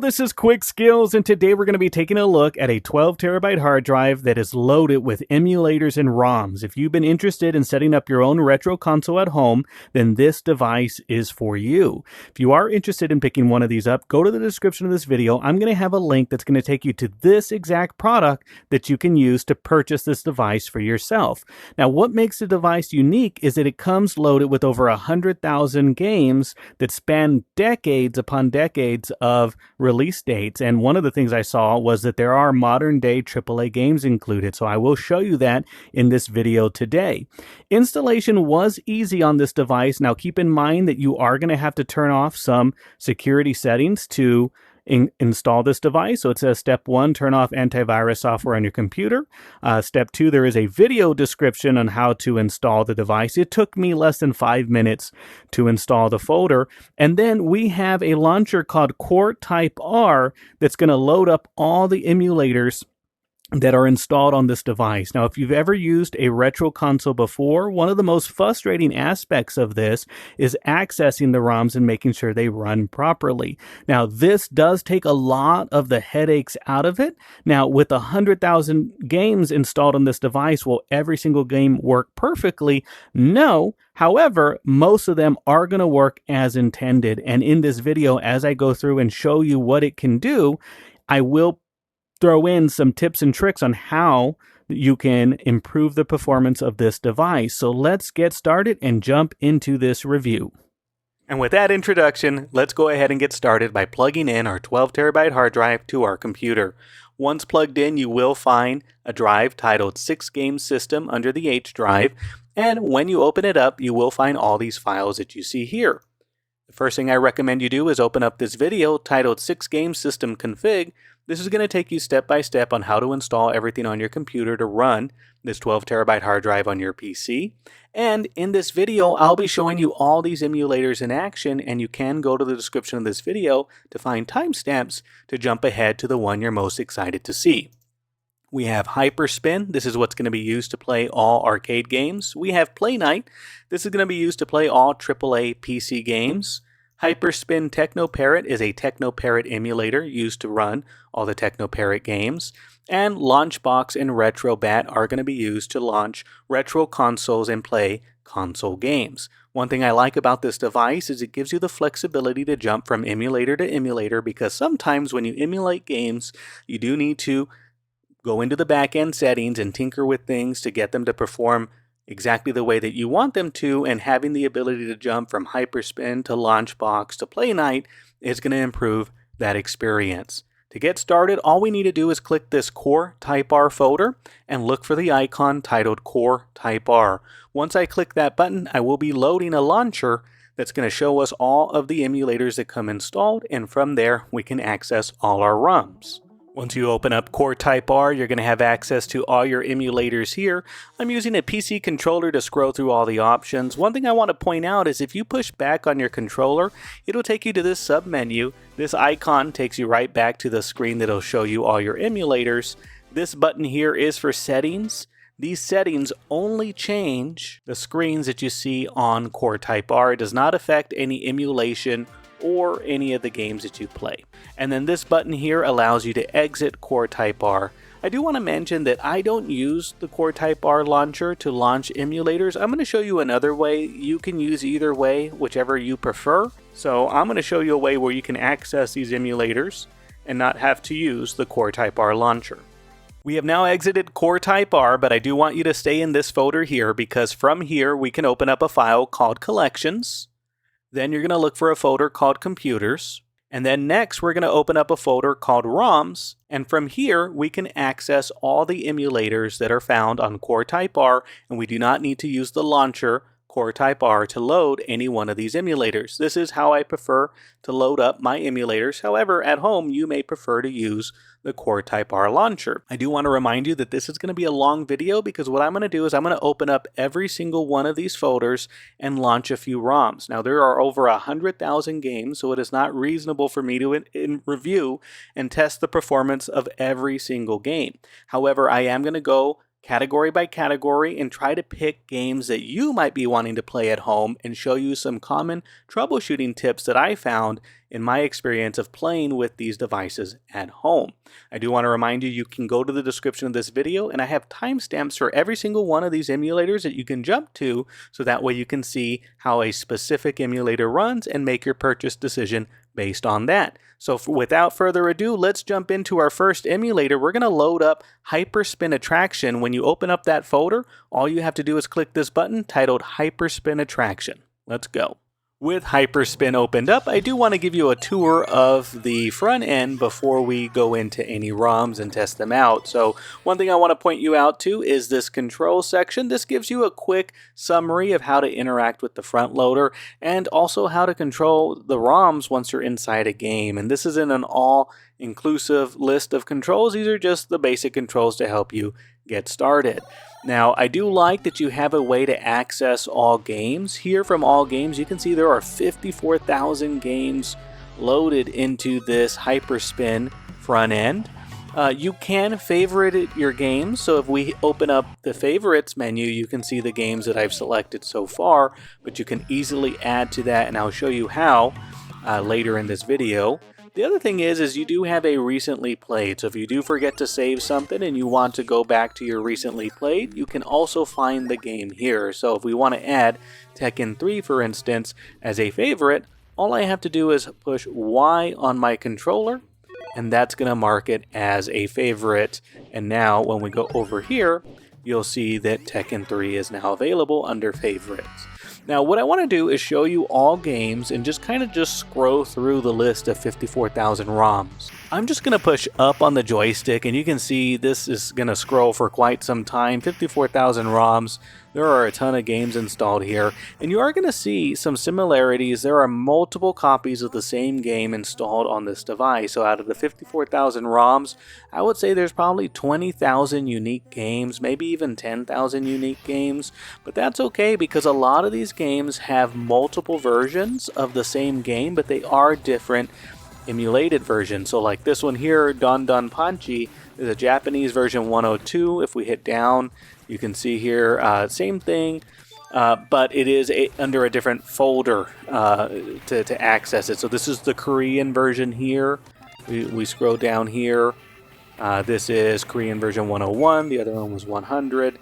this is Quick Skills, and today we're going to be taking a look at a 12 terabyte hard drive that is loaded with emulators and ROMs. If you've been interested in setting up your own retro console at home, then this device is for you. If you are interested in picking one of these up, go to the description of this video. I'm going to have a link that's going to take you to this exact product that you can use to purchase this device for yourself. Now, what makes the device unique is that it comes loaded with over 100,000 games that span decades upon decades of release dates, and one of the things I saw was that there are modern day AAA games included, so I will show you that in this video today. Installation was easy on this device. Now keep in mind that you are going to have to turn off some security settings to install this device. So it says step 1, turn off antivirus software on your computer. Step 2, there is a video description on how to install the device. It took me less than 5 minutes to install the folder. And then we have a launcher called Core Type R that's going to load up all the emulators that are installed on this device. Now, if you've ever used a retro console before, one of the most frustrating aspects of this is accessing the ROMs and making sure they run properly. Now, this does take a lot of the headaches out of it. Now, with 100,000 games installed on this device, will every single game work perfectly? No. However, most of them are going to work as intended. And in this video, as I go through and show you what it can do, I will throw in some tips and tricks on how you can improve the performance of this device. So let's get started and jump into this review. And with that introduction, let's go ahead and get started by plugging in our 12 terabyte hard drive to our computer. Once plugged in, you will find a drive titled 6 Game System under the H drive. And when you open it up, you will find all these files that you see here. The first thing I recommend you do is open up this video titled 6 Game System Config. This is going to take you step by step on how to install everything on your computer to run this 12 terabyte hard drive on your PC. And in this video, I'll be showing you all these emulators in action, and you can go to the description of this video to find timestamps to jump ahead to the one you're most excited to see. We have Hyperspin. This is what's going to be used to play all arcade games. We have Playnite. This is going to be used to play all AAA PC games. Hyperspin Tekno Parrot is a Tekno Parrot emulator used to run all the Tekno Parrot games. And Launchbox and Retrobat are going to be used to launch retro consoles and play console games. One thing I like about this device is it gives you the flexibility to jump from emulator to emulator, because sometimes when you emulate games, you do need to go into the back-end settings and tinker with things to get them to perform exactly the way that you want them to, and having the ability to jump from Hyperspin to Launchbox to Playnite is going to improve that experience. To get started, all we need to do is click this Core Type R folder and look for the icon titled Core Type R. Once I click that button, I will be loading a launcher that's going to show us all of the emulators that come installed, and from there we can access all our ROMs. Once you open up Core Type R, you're going to have access to all your emulators here. I'm using a PC controller to scroll through all the options. One thing I want to point out is if you push back on your controller, it'll take you to this sub-menu. This icon takes you right back to the screen that'll show you all your emulators. This button here is for settings. These settings only change the screens that you see on Core Type R. It does not affect any emulation or any of the games that you play. And then this button here allows you to exit Core Type R. I do want to mention that I don't use the Core Type R launcher to launch emulators. I'm going to show you another way. You can use either way, whichever you prefer. So I'm going to show you a way where you can access these emulators and not have to use the Core Type R launcher. We have now exited Core Type R, but I do want you to stay in this folder here, because from here we can open up a file called Collections. Then you're going to look for a folder called Computers. And then next, we're going to open up a folder called ROMs. And from here, we can access all the emulators that are found on Core Type R. And we do not need to use the launcher Core Type R to load any one of these emulators. This is how I prefer to load up my emulators. However, at home, you may prefer to use the Core Type R launcher. I do want to remind you that this is going to be a long video, because what I'm going to do is I'm going to open up every single one of these folders and launch a few ROMs. Now, there are over 100,000 games, so it is not reasonable for me to review and test the performance of every single game. However, I am going to go category by category and try to pick games that you might be wanting to play at home and show you some common troubleshooting tips that I found in my experience of playing with these devices at home. I do want to remind you, you can go to the description of this video and I have timestamps for every single one of these emulators that you can jump to, so that way you can see how a specific emulator runs and make your purchase decision based on that. So without further ado, let's jump into our first emulator. We're going to load up Hyperspin Attraction. When you open up that folder, all you have to do is click this button titled Hyperspin Attraction. Let's go. With Hyperspin opened up, I do want to give you a tour of the front end before we go into any ROMs and test them out. So one thing I want to point you out to is this control section. This gives you a quick summary of how to interact with the front loader and also how to control the ROMs once you're inside a game. And this isn't an all-inclusive list of controls. These are just the basic controls to help you get started. Now, I do like that you have a way to access all games. Here from all games, you can see there are 54,000 games loaded into this Hyperspin front end. You can favorite your games, so if we open up the favorites menu, you can see the games that I've selected so far, but you can easily add to that, and I'll show you how later in this video. The other thing is you do have a recently played, so if you do forget to save something and you want to go back to your recently played, you can also find the game here. So if we want to add Tekken 3, for instance, as a favorite, all I have to do is push Y on my controller, and that's going to mark it as a favorite. And now when we go over here, you'll see that Tekken 3 is now available under favorites. Now what I want to do is show you all games and just scroll through the list of 54,000 ROMs. I'm just going to push up on the joystick and you can see this is going to scroll for quite some time. 54,000 ROMs. There are a ton of games installed here, and you are going to see some similarities. There are multiple copies of the same game installed on this device. So out of the 54,000 ROMs, I would say there's probably 20,000 unique games, maybe even 10,000 unique games. But that's okay, because a lot of these games have multiple versions of the same game, but they are different emulated versions. So like this one here, Don Don Panchi, is a Japanese version 102. If we hit down, you can see here, same thing, but it is under a different folder to access it. So this is the Korean version here. We scroll down here. This is Korean version 101. The other one was 100.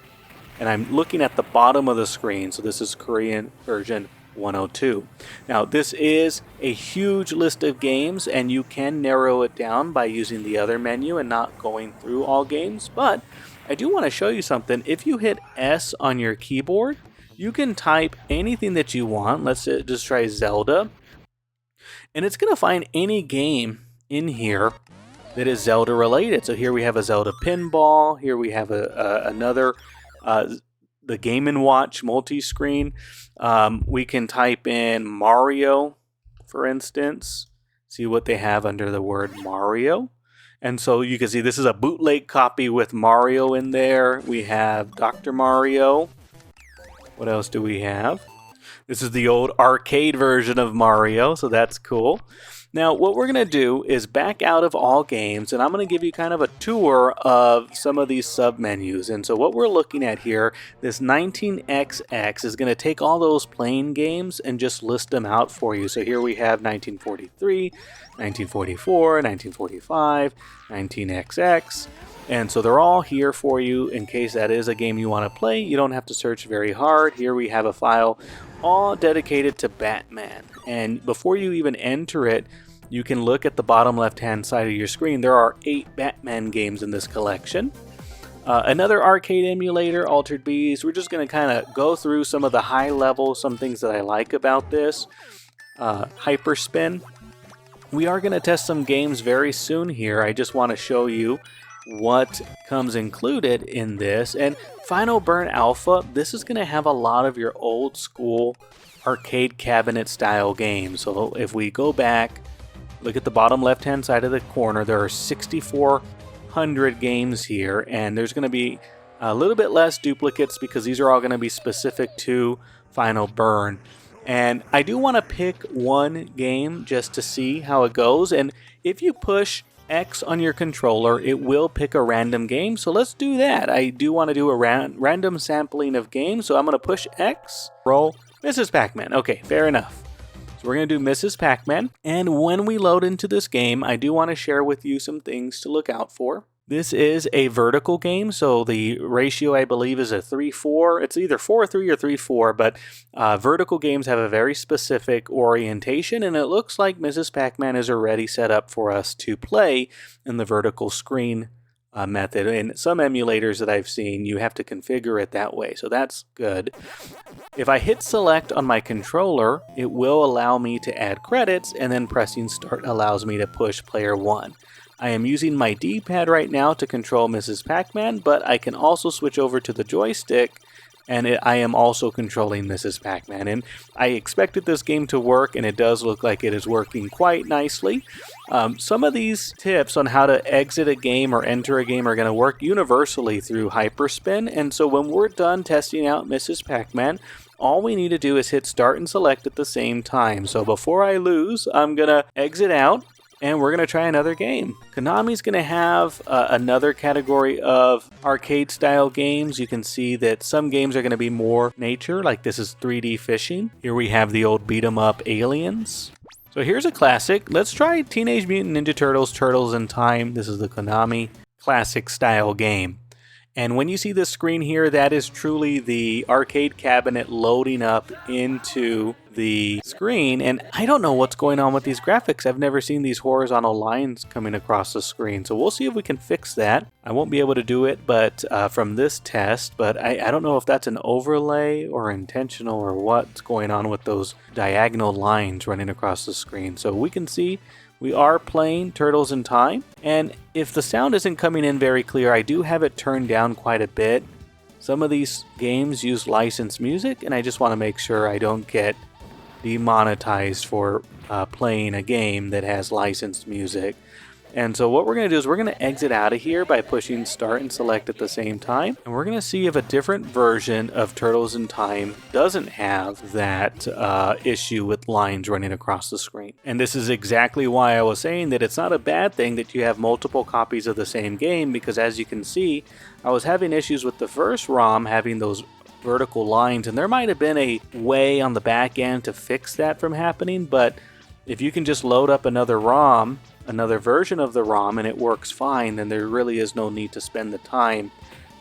And I'm looking at the bottom of the screen. So this is Korean version 102. Now this is a huge list of games, and you can narrow it down by using the other menu and not going through all games, but I do want to show you something. If you hit S on your keyboard, you can type anything that you want. Let's just try Zelda, and it's going to find any game in here that is Zelda related. So here we have a Zelda pinball. Here we have another the Game & Watch multi-screen. We can type in Mario, for instance, see what they have under the word Mario. And so you can see this is a bootleg copy with Mario in there. We have Dr. Mario. What else do we have? This is the old arcade version of Mario, so that's cool. Now, what we're going to do is back out of all games, and I'm going to give you kind of a tour of some of these sub-menus. And so what we're looking at here, this 19XX is going to take all those plain games and just list them out for you. So here we have 1943, 1944, 1945, 19XX. And so they're all here for you in case that is a game you want to play. You don't have to search very hard. Here we have a file all dedicated to Batman. And before you even enter it, you can look at the bottom left-hand side of your screen. There are 8 Batman games in this collection. Another arcade emulator, Altered Beast. We're just going to kind of go through some of the high level, some things that I like about this. Hyperspin. We are going to test some games very soon here. I just want to show you what comes included in this. And Final Burn Alpha, this is going to have a lot of your old school arcade cabinet style games. So if we go back, look at the bottom left hand side of the corner, there are 6,400 games here, and there's going to be a little bit less duplicates because these are all going to be specific to Final Burn. And I do want to pick one game just to see how it goes, and if you push X on your controller, it will pick a random game. So let's do that. I do want to do a random sampling of games. So I'm going to push X, roll Mrs. Pac-Man. Okay, fair enough. So we're going to do Mrs. Pac-Man. And when we load into this game, I do want to share with you some things to look out for. This is a vertical game, so the ratio I believe is a 3-4. It's either 4-3 or 3-4, but vertical games have a very specific orientation, and it looks like Mrs. Pac-Man is already set up for us to play in the vertical screen method. In some emulators that I've seen, you have to configure it that way, so that's good. If I hit select on my controller, it will allow me to add credits, and then pressing start allows me to push player 1. I am using my D-pad right now to control Mrs. Pac-Man, but I can also switch over to the joystick, and I am also controlling Mrs. Pac-Man. And I expected this game to work, and it does look like it is working quite nicely. Some of these tips on how to exit a game or enter a game are going to work universally through Hyperspin, and so when we're done testing out Mrs. Pac-Man, all we need to do is hit start and select at the same time. So before I lose, I'm going to exit out, and we're going to try another game. Konami's going to have another category of arcade-style games. You can see that some games are going to be more nature, like this is 3D fishing. Here we have the old beat-em-up Aliens. So here's a classic. Let's try Teenage Mutant Ninja Turtles, Turtles in Time. This is the Konami classic-style game. And when you see this screen here, that is truly the arcade cabinet loading up into the screen. And I don't know what's going on with these graphics. I've never seen these horizontal lines coming across the screen. So we'll see if we can fix that. I won't be able to do it but from this test, but I don't know if that's an overlay or intentional or what's going on with those diagonal lines running across the screen. So we can see we are playing Turtles in Time, and if the sound isn't coming in very clear, I do have it turned down quite a bit. Some of these games use licensed music, and I just want to make sure I don't get demonetized for playing a game that has licensed music. And so what we're going to do is we're going to exit out of here by pushing start and select at the same time. And we're going to see if a different version of Turtles in Time doesn't have that issue with lines running across the screen. And this is exactly why I was saying that it's not a bad thing that you have multiple copies of the same game, because as you can see, I was having issues with the first ROM having those vertical lines, and there might have been a way on the back end to fix that from happening, but if you can just load up another ROM, another version of the ROM, and it works fine, then there really is no need to spend the time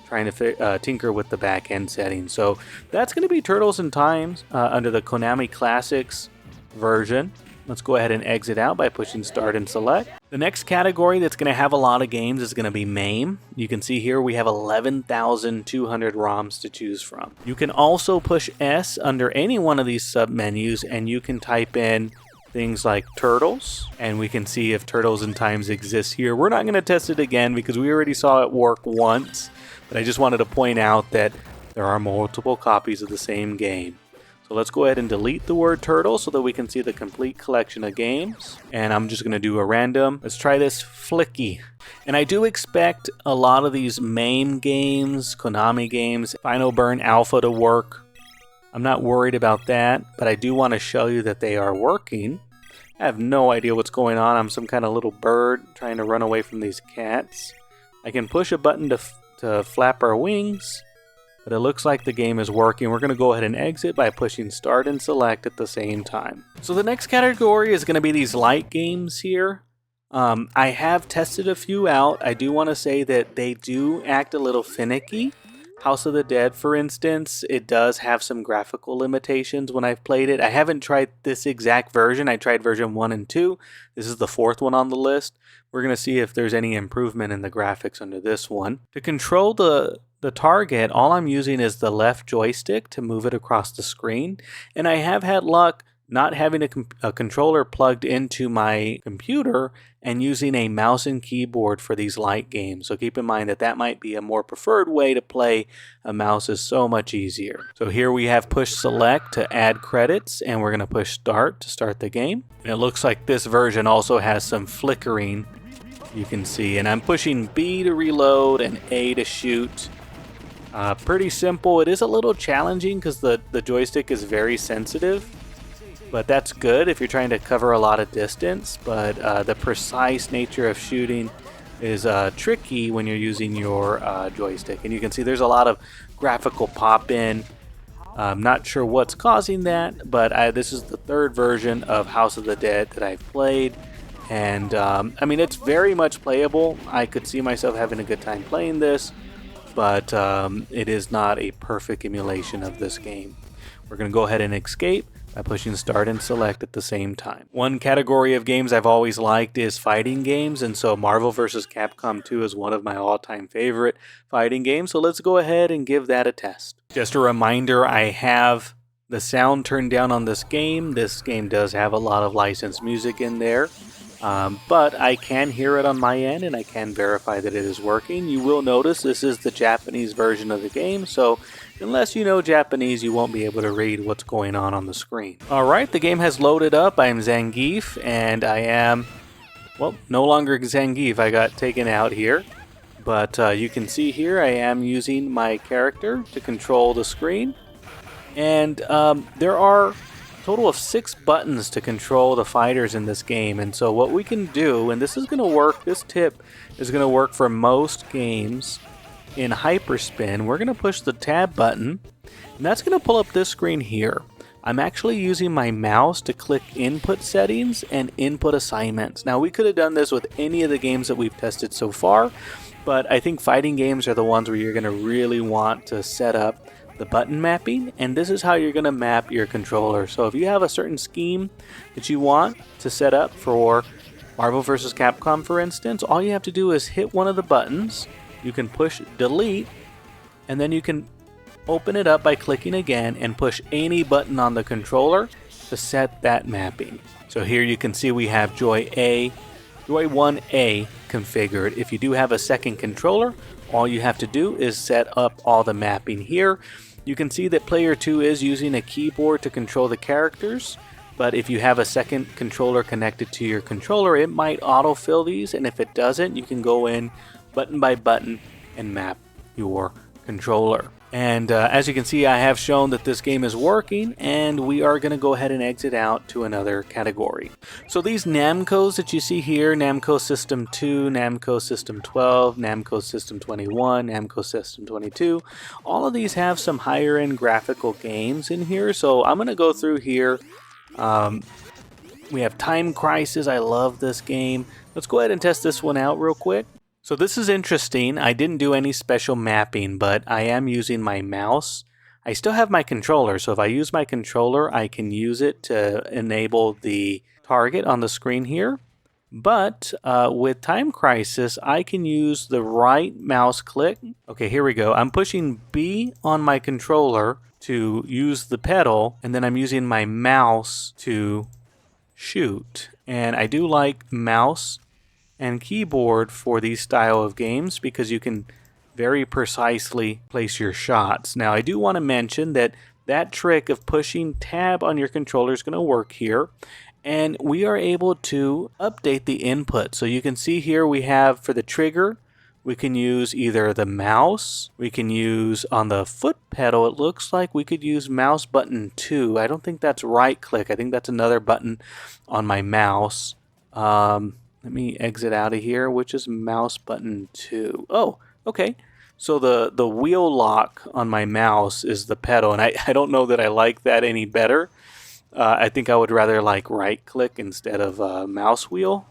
trying to tinker with the back end settings. So that's going to be Turtles in Time under the Konami Classics version. Let's go ahead and exit out by pushing start and select. The next category that's going to have a lot of games is going to be MAME. You can see here we have 11,200 ROMs to choose from. You can also push S under any one of these submenus, and you can type in things like Turtles, and we can see if Turtles in Time exists here. We're not going to test it again because we already saw it work once, but I just wanted to point out that there are multiple copies of the same game. So let's go ahead and delete the word turtle so that we can see the complete collection of games. And I'm just going to do a random. Let's try this Flicky. And I do expect a lot of these MAME games, Konami games, Final Burn Alpha to work. I'm not worried about that, but I do want to show you that they are working. I have no idea what's going on. I'm some kind of little bird trying to run away from these cats. I can push a button to flap our wings, but it looks like the game is working. We're going to go ahead and exit by pushing start and select at the same time. So the next category is going to be these light games here. I have tested a few out. I do want to say that they do act a little finicky. House of the Dead, for instance, it does have some graphical limitations when I've played it. I haven't tried this exact version. I tried version 1 and 2. This is the fourth one on the list. We're going to see if there's any improvement in the graphics under this one. To control the target, all I'm using is the left joystick to move it across the screen. And I have had luck not having a controller plugged into my computer and using a mouse and keyboard for these light games. So keep in mind that that might be a more preferred way to play. A mouse is so much easier. So here we have push select to add credits, and we're going to push start to start the game. And it looks like this version also has some flickering, you can see. And I'm pushing B to reload and A to shoot. Pretty simple. It is a little challenging because the joystick is very sensitive. but that's good if you're trying to cover a lot of distance. But the precise nature of shooting is tricky when you're using your joystick. And you can see there's a lot of graphical pop-in. I'm not sure what's causing that, but this is the third version of House of the Dead that I've played. And I mean, it's very much playable. I could see myself having a good time playing this, but it is not a perfect emulation of this game. We're going to go ahead and escape by pushing start and select at the same time. One category of games I've always liked is fighting games, and so Marvel vs. Capcom 2 is one of my all-time favorite fighting games, so let's go ahead and give that a test. Just a reminder, I have the sound turned down on this game. This game does have a lot of licensed music in there, but I can hear it on my end and I can verify that it is working. You will notice this is the Japanese version of the game, so unless you know Japanese, you won't be able to read what's going on the screen. Alright, the game has loaded up. I am Zangief, and I am, well, no longer Zangief. I got taken out here. But you can see here I am using my character to control the screen. And there are a total of 6 buttons to control the fighters in this game. And so what we can do, and this is going to work, this tip is going to work for most games. In Hyperspin, we're going to push the tab button, and that's going to pull up this screen here. I'm actually using my mouse to click input settings and input assignments. Now, we could have done this with any of the games that we've tested so far, but I think fighting games are the ones where you're going to really want to set up the button mapping, and this is how you're going to map your controller. So if you have a certain scheme that you want to set up for Marvel vs. Capcom, for instance, all you have to do is hit one of the buttons. You can push delete, and then you can open it up by clicking again and push any button on the controller to set that mapping. So here you can see we have Joy 1A configured. If you do have a second controller, all you have to do is set up all the mapping here. You can see that player 2 is using a keyboard to control the characters, but if you have a second controller connected to your controller, it might autofill these, and if it doesn't, you can go in button by button and map your controller. And as you can see, I have shown that this game is working, and we are going to go ahead and exit out to another category. So these Namcos that you see here, Namco System 2, Namco System 12, Namco System 21, Namco System 22, all of these have some higher end graphical games in here. So I'm going to go through here. We have Time Crisis. I love this game. Let's go ahead and test this one out real quick. So this is interesting. I didn't do any special mapping, but I am using my mouse. I still have my controller, so if I use my controller, I can use it to enable the target on the screen here. But with Time Crisis, I can use the right mouse click. Okay, here we go. I'm pushing B on my controller to use the pedal, and then I'm using my mouse to shoot. And I do like mouse and keyboard for these style of games because you can very precisely place your shots. Now, I do want to mention that that trick of pushing tab on your controller is going to work here, and we are able to update the input. So you can see here we have for the trigger, we can use either the mouse, we can use on the foot pedal, it looks like we could use mouse button 2. I don't think that's right click. I think that's another button on my mouse. Let me exit out of here, which is mouse button 2. Oh, okay. So the wheel lock on my mouse is the pedal, and I don't know that I like that any better. I think I would rather like right click instead of mouse wheel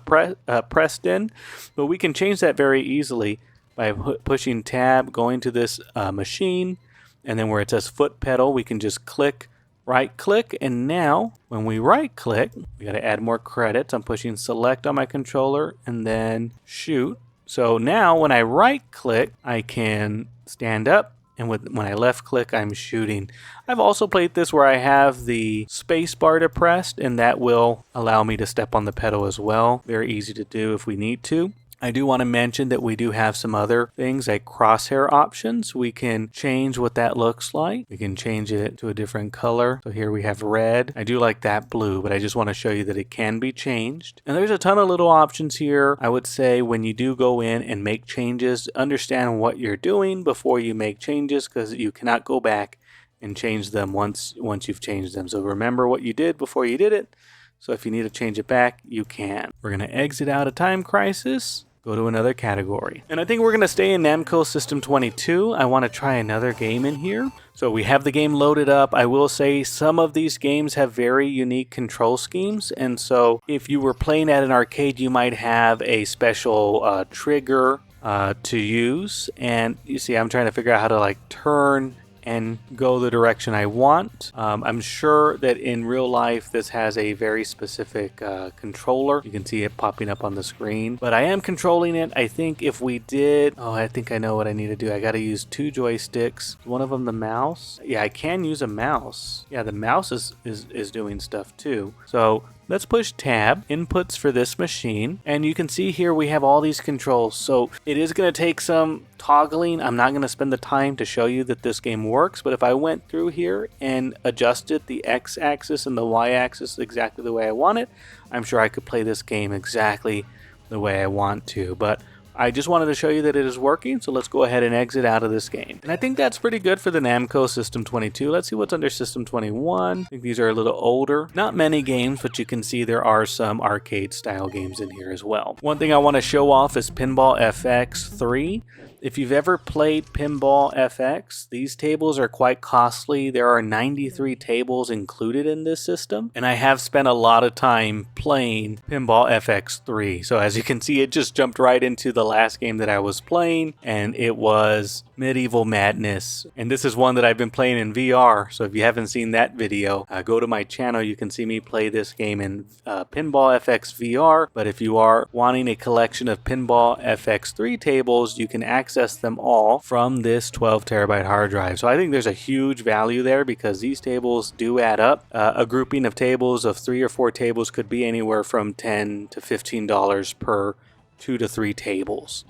pressed in. But we can change that very easily by pushing tab, going to this machine, and then where it says foot pedal, we can just click right click, and now when we right click, we got to add more credits. I'm pushing select on my controller and then shoot. So now when I right click, I can stand up, and when I left click, I'm shooting. I've also played this where I have the space bar depressed, and that will allow me to step on the pedal as well. Very easy to do if we need to. I do want to mention that we do have some other things like crosshair options. We can change what that looks like. We can change it to a different color. So here we have red. I do like that blue, but I just want to show you that it can be changed. And there's a ton of little options here. I would say when you do go in and make changes, understand what you're doing before you make changes, because you cannot go back and change them once you've changed them. So remember what you did before you did it. So if you need to change it back, you can. We're going to exit out of Time Crisis, go to another category. And I think we're going to stay in Namco System 22. I want to try another game in here. So we have the game loaded up. I will say some of these games have very unique control schemes. And so if you were playing at an arcade, you might have a special trigger to use. And you see, I'm trying to figure out how to like turn and go the direction I want. I'm sure that in real life this has a very specific controller. You can see it popping up on the screen, but I am controlling it. I think if we did, I think I know what I need to do. I got to use 2 joysticks. One of them the mouse. Yeah, I can use a mouse. Yeah, the mouse is doing stuff too. So let's push tab, inputs for this machine, and you can see here we have all these controls. So it is going to take some toggling. I'm not going to spend the time to show you that this game works, but if I went through here and adjusted the x-axis and the y-axis exactly the way I want it, I'm sure I could play this game exactly the way I want to. But I just wanted to show you that it is working, so let's go ahead and exit out of this game. And I think that's pretty good for the Namco System 22. Let's see what's under System 21. I think these are a little older. Not many games, but you can see there are some arcade-style games in here as well. One thing I want to show off is Pinball FX 3. If you've ever played Pinball FX, these tables are quite costly. There are 93 tables included in this system, and I have spent a lot of time playing Pinball FX 3. So as you can see, it just jumped right into the last game that I was playing, and it was Medieval Madness. And this is one that I've been playing in VR, so if you haven't seen that video, go to my channel. You can see me play this game in Pinball FX VR, but if you are wanting a collection of Pinball FX 3 tables, you can access them all from this 12 terabyte hard drive. So I think there's a huge value there because these tables do add up. A grouping of tables of 3 or 4 tables could be anywhere from $10 to $15 per 2 to 3 tables.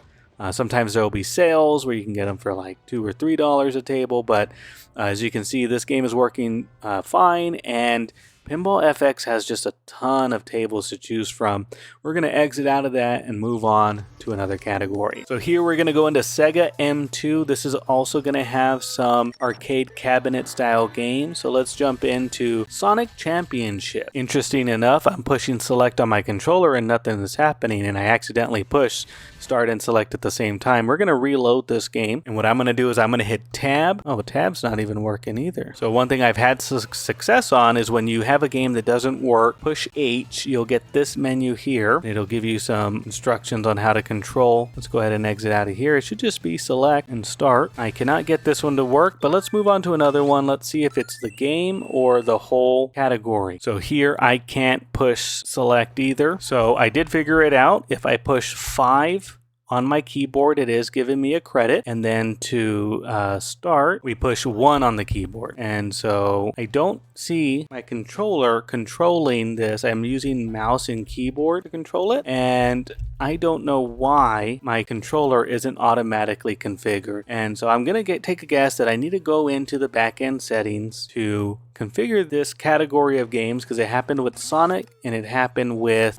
Sometimes there will be sales where you can get them for like $2 or $3 a table, but as you can see, this game is working fine, and Pinball FX has just a ton of tables to choose from. We're going to exit out of that and move on to another category. So here we're going to go into Sega M2. This is also going to have some arcade cabinet style games. So let's jump into Sonic Championship. Interesting enough, I'm pushing select on my controller and nothing is happening, and I accidentally pushed start and select at the same time. We're going to reload this game, and what I'm going to do is I'm going to hit tab. Oh, tab's not even working either. So one thing I've had success on is when you have a game that doesn't work, push H, you'll get this menu here. It'll give you some instructions on how to control. Let's go ahead and exit out of here. It should just be select and start. I cannot get this one to work, but let's move on to another one. Let's see if it's the game or the whole category. So here I can't push select either. So I did figure it out. If I push 5 on my keyboard, it is giving me a credit, and then to start, we push 1 on the keyboard. And so I don't see my controller controlling this. I'm using mouse and keyboard to control it, and I don't know why my controller isn't automatically configured. And so I'm gonna take a guess that I need to go into the back-end settings to configure this category of games, because it happened with Sonic and it happened with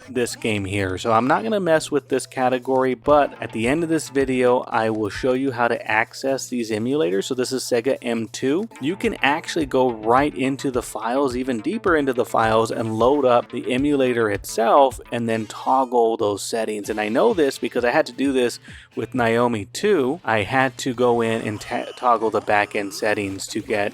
this game here. So I'm not going to mess with this category, but at the end of this video I will show you how to access these emulators. So this is Sega M2. You can actually go right into the files, even deeper into the files, and load up the emulator itself and then toggle those settings. And I know this because I had to do this with Naomi 2. I had to go in and toggle the back-end settings to get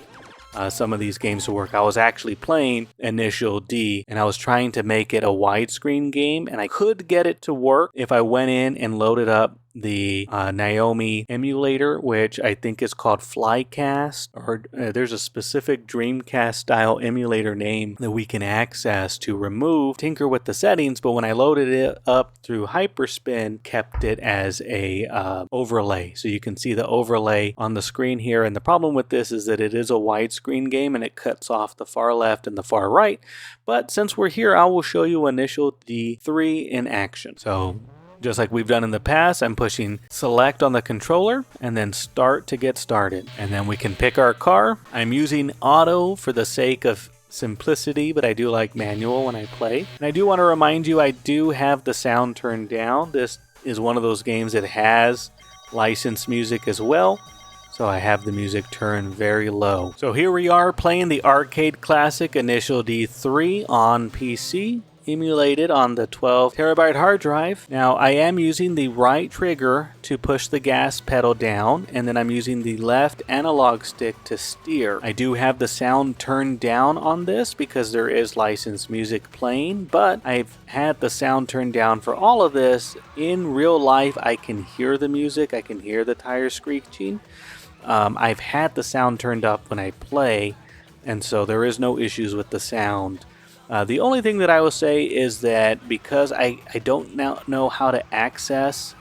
some of these games to work. I was actually playing Initial D, and I was trying to make it a widescreen game, and I could get it to work if I went in and loaded up the Naomi emulator, which I think is called Flycast, or there's a specific Dreamcast style emulator name that we can access to tinker with the settings. But when I loaded it up through Hyperspin, kept it as a overlay, so you can see the overlay on the screen here. And the problem with this is that it is a widescreen game and it cuts off the far left and the far right. But since we're here, I will show you Initial D3 in action. So just like we've done in the past, I'm pushing select on the controller and then start to get started. And then we can pick our car. I'm using auto for the sake of simplicity, but I do like manual when I play. And I do want to remind you, I do have the sound turned down. This is one of those games that has licensed music as well. so I have the music turned very low. So here we are playing the arcade classic Initial D3 on PC, emulated on the 12 terabyte hard drive. Now I am using the right trigger to push the gas pedal down, and then I'm using the left analog stick to steer. I do have the sound turned down on this because there is licensed music playing, but I've had the sound turned down for all of this. In real life I can hear the music, I can hear the tires screeching. I've had the sound turned up when I play, and so there is no issues with the sound. The only thing that I will say is that because I don't now know how to access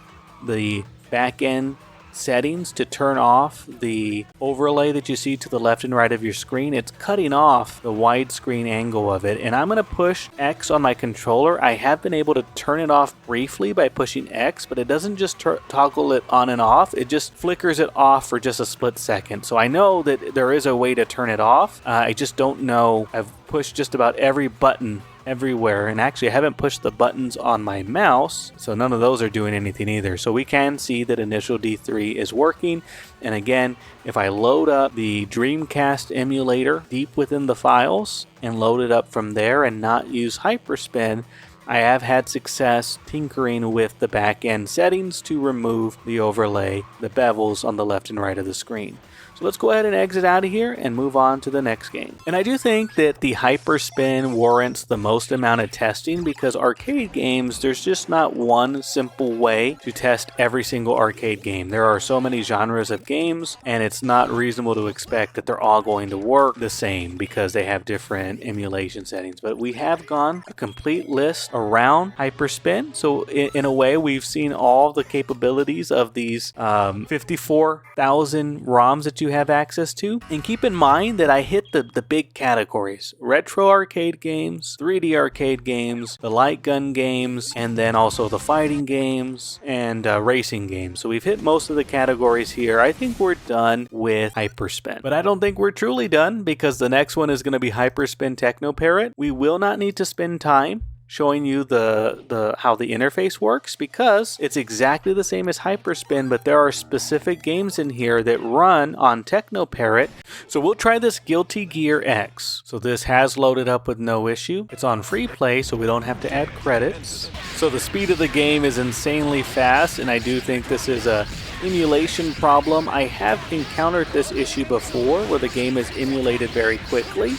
the back-end settings to turn off the overlay that you see to the left and right of your screen, it's cutting off the widescreen angle of it, and I'm going to push X on my controller. I have been able to turn it off briefly by pushing X, but it doesn't just toggle it on and off, it just flickers it off for just a split second. So I know that there is a way to turn it off, I just don't know. I've pushed just about every button everywhere, and actually I haven't pushed the buttons on my mouse, so none of those are doing anything either. So we can see that Initial D3 is working, and again, if I load up the Dreamcast emulator deep within the files and load it up from there and not use Hyperspin, I have had success tinkering with the back end settings to remove the overlay, the bevels on the left and right of the screen. So let's go ahead and exit out of here and move on to the next game. And I do think that the Hyperspin warrants the most amount of testing because arcade games, there's just not one simple way to test every single arcade game. There are so many genres of games, and it's not reasonable to expect that they're all going to work the same because they have different emulation settings. But we have gone a complete list around Hyperspin. So in a way, we've seen all the capabilities of these 54,000 ROMs that you have access to. And keep in mind that I hit the big categories: retro arcade games, 3D arcade games, the light gun games, and then also the fighting games and racing games. So we've hit most of the categories here. I think we're done with Hyperspin. But I don't think we're truly done because the next one is going to be Hyperspin Tekno Parrot. We will not need to spend time showing you how the interface works because it's exactly the same as Hyperspin, but there are specific games in here that run on Tekno Parrot. So we'll try this Guilty Gear X. So this has loaded up with no issue. It's on free play, so we don't have to add credits. So the speed of the game is insanely fast, and I do think this is a emulation problem. I have encountered this issue before where the game is emulated very quickly.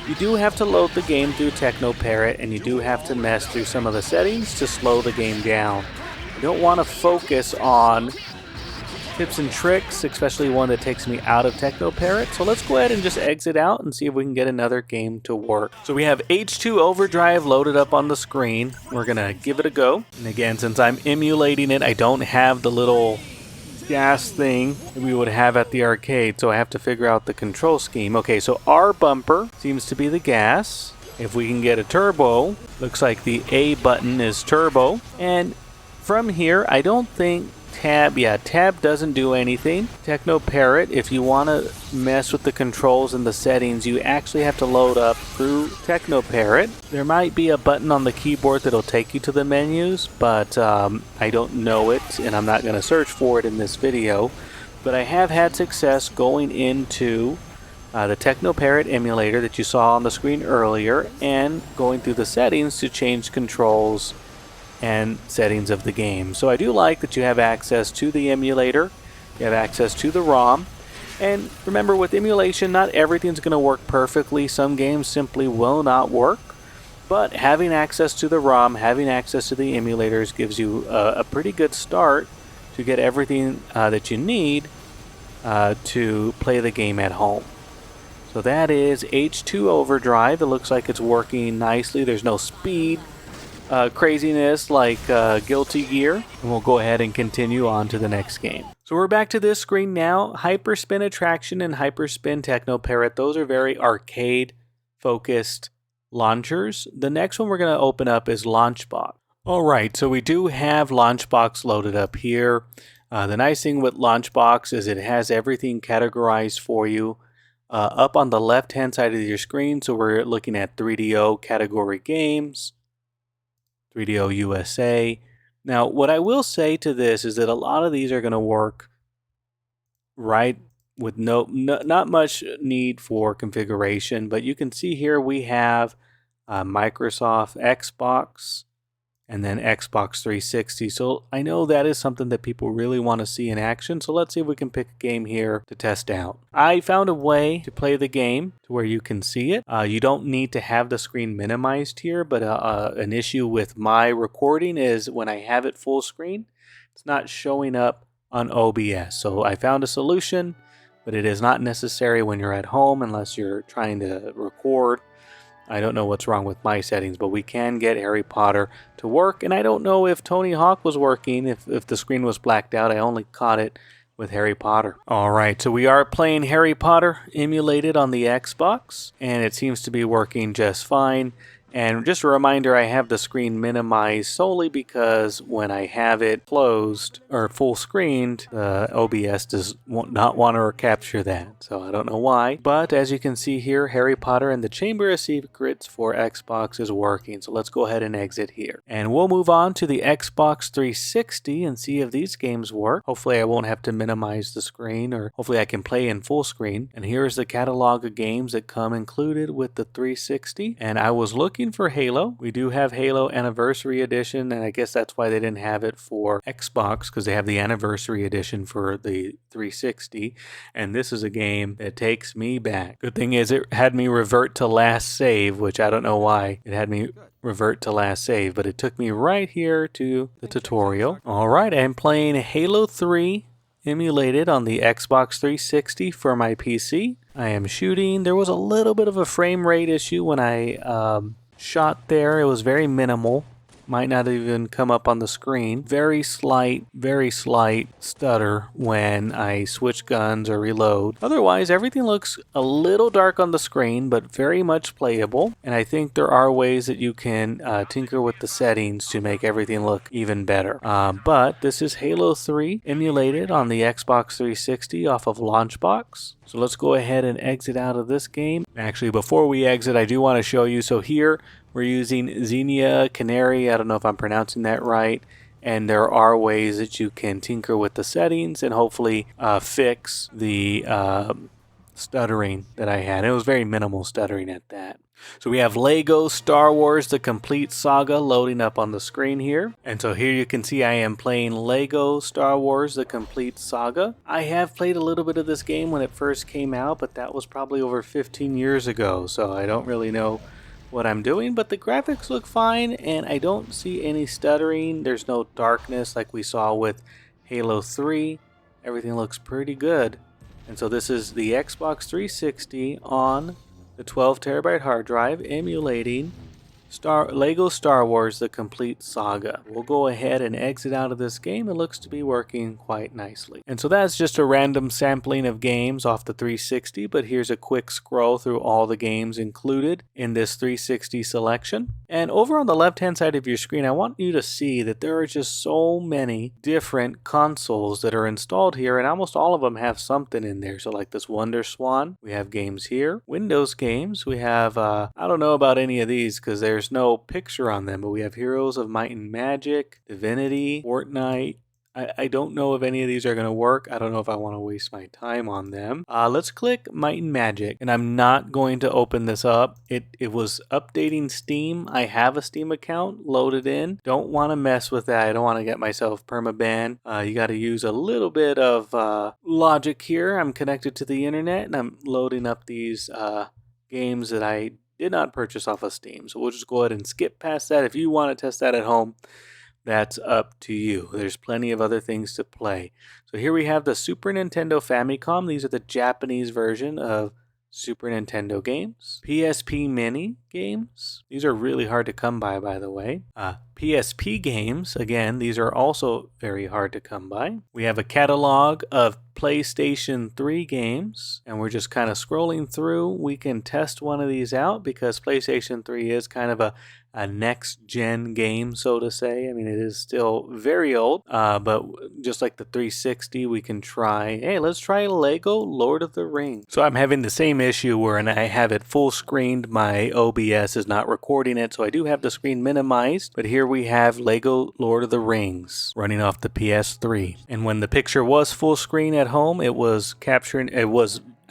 You do have to load the game through Tekno Parrot, and you do have to mess through some of the settings to slow the game down. You don't want to focus on tips and tricks, especially one that takes me out of Tekno Parrot. So let's go ahead and just exit out and see if we can get another game to work. So we have H2 Overdrive loaded up on the screen. We're going to give it a go. And again, since I'm emulating it, I don't have the little gas thing that we would have at the arcade, so I have to figure out the control scheme. Okay, so R bumper seems to be the gas. If we can get a turbo, looks like the A button is turbo. And from here, I don't think tab doesn't do anything. Tekno Parrot, if you want to mess with the controls and the settings, you actually have to load up through Tekno Parrot. There might be a button on the keyboard that'll take you to the menus, but I don't know it, and I'm not going to search for it in this video. But I have had success going into the Tekno Parrot emulator that you saw on the screen earlier and going through the settings to change controls and settings of the game. So I do like that you have access to the emulator, you have access to the ROM, and remember, with emulation, not everything's going to work perfectly. Some games simply will not work, but having access to the ROM, having access to the emulators gives you a pretty good start to get everything that you need to play the game at home. So that is H2 Overdrive. It looks like it's working nicely. There's no speed craziness like Guilty Gear. And we'll go ahead and continue on to the next game. So we're back to this screen now. Hyperspin Attraction and Hyperspin Tekno Parrot, those are very arcade focused launchers. The next one we're going to open up is Launchbox. Alright, so we do have Launchbox loaded up here. The nice thing with Launchbox is it has everything categorized for you up on the left hand side of your screen. So we're looking at 3DO category games, 3DO USA. Now, what I will say to this is that a lot of these are going to work right with not much need for configuration, but you can see here we have Microsoft Xbox and then Xbox 360. So I know that is something that people really want to see in action. So let's see if we can pick a game here to test out. I found a way to play the game to where you can see it. You don't need to have the screen minimized here, but an issue with my recording is when I have it full screen, it's not showing up on OBS. So I found a solution, but it is not necessary when you're at home unless you're trying to record. I don't know what's wrong with my settings, but we can get Harry Potter to work. And I don't know if Tony Hawk was working, if the screen was blacked out. I only caught it with Harry Potter. All right, so we are playing Harry Potter emulated on the Xbox, and it seems to be working just fine. And just a reminder, I have the screen minimized solely because when I have it closed or full screened, OBS does not want to capture that. So I don't know why. But as you can see here, Harry Potter and the Chamber of Secrets for Xbox is working. So let's go ahead and exit here. And we'll move on to the Xbox 360 and see if these games work. Hopefully I won't have to minimize the screen, or hopefully I can play in full screen. And here's the catalog of games that come included with the 360. And I was looking for Halo. We do have Halo Anniversary Edition, and I guess that's why they didn't have it for Xbox, because they have the Anniversary Edition for the 360. And this is a game that takes me back. Good thing is it had me revert to last save, which I don't know why it had me revert to last save, but it took me right here to the tutorial. All right, I'm playing Halo 3 emulated on the Xbox 360 for my PC. I am shooting. There was a little bit of a frame rate issue when I shot there. It was very minimal. Might not even come up on the screen. Very slight stutter when I switch guns or reload. Otherwise, everything looks a little dark on the screen, but very much playable. And I think there are ways that you can tinker with the settings to make everything look even better. But this is Halo 3 emulated on the Xbox 360 off of Launchbox. So let's go ahead and exit out of this game. Actually, before we exit, I do want to show you. So here, we're using Xenia Canary. I don't know if I'm pronouncing that right. And there are ways that you can tinker with the settings and hopefully fix the stuttering that I had. It was very minimal stuttering at that. So we have Lego Star Wars The Complete Saga loading up on the screen here. And so here you can see I am playing Lego Star Wars The Complete Saga. I have played a little bit of this game when it first came out, but that was probably over 15 years ago. So I don't really know what I'm doing, but the graphics look fine and I don't see any stuttering. There's no darkness like we saw with Halo 3. Everything looks pretty good. And so this is the Xbox 360 on the 12 terabyte hard drive emulating Lego Star Wars The Complete Saga. We'll go ahead and exit out of this game. It looks to be working quite nicely. And so that's just a random sampling of games off the 360, but here's a quick scroll through all the games included in this 360 selection. And over on the left-hand side of your screen, I want you to see that there are just so many different consoles that are installed here, and almost all of them have something in there. So like this Wonder Swan, we have games here. Windows games, we have, I don't know about any of these because there's no picture on them, but we have Heroes of Might and Magic, Divinity, Fortnite. I don't know if any of these are going to work. I don't know if I want to waste my time on them. Let's click Might and Magic, and I'm not going to open this up. It was updating Steam. I have a Steam account loaded in. Don't want to mess with that. I don't want to get myself permaban. You got to use a little bit of logic here. I'm connected to the internet, and I'm loading up these games that I did not purchase off of Steam. So we'll just go ahead and skip past that. If you want to test that at home, that's up to you. There's plenty of other things to play. So here we have the Super Nintendo Famicom. These are the Japanese version of Super Nintendo games. PSP Mini games. These are really hard to come by the way. PSP games, again, these are also very hard to come by. We have a catalog of PlayStation 3 games, and we're just kind of scrolling through. We can test one of these out because PlayStation 3 is kind of a next-gen game, so to say. I mean, it is still very old, but just like the 360, we can try, hey, let's try Lego Lord of the Rings. So I'm having the same issue where I have it full screened. My OBS is not recording it, so I do have the screen minimized, but here we have Lego Lord of the Rings running off the PS3. And when the picture was full screen at home, it was capturing,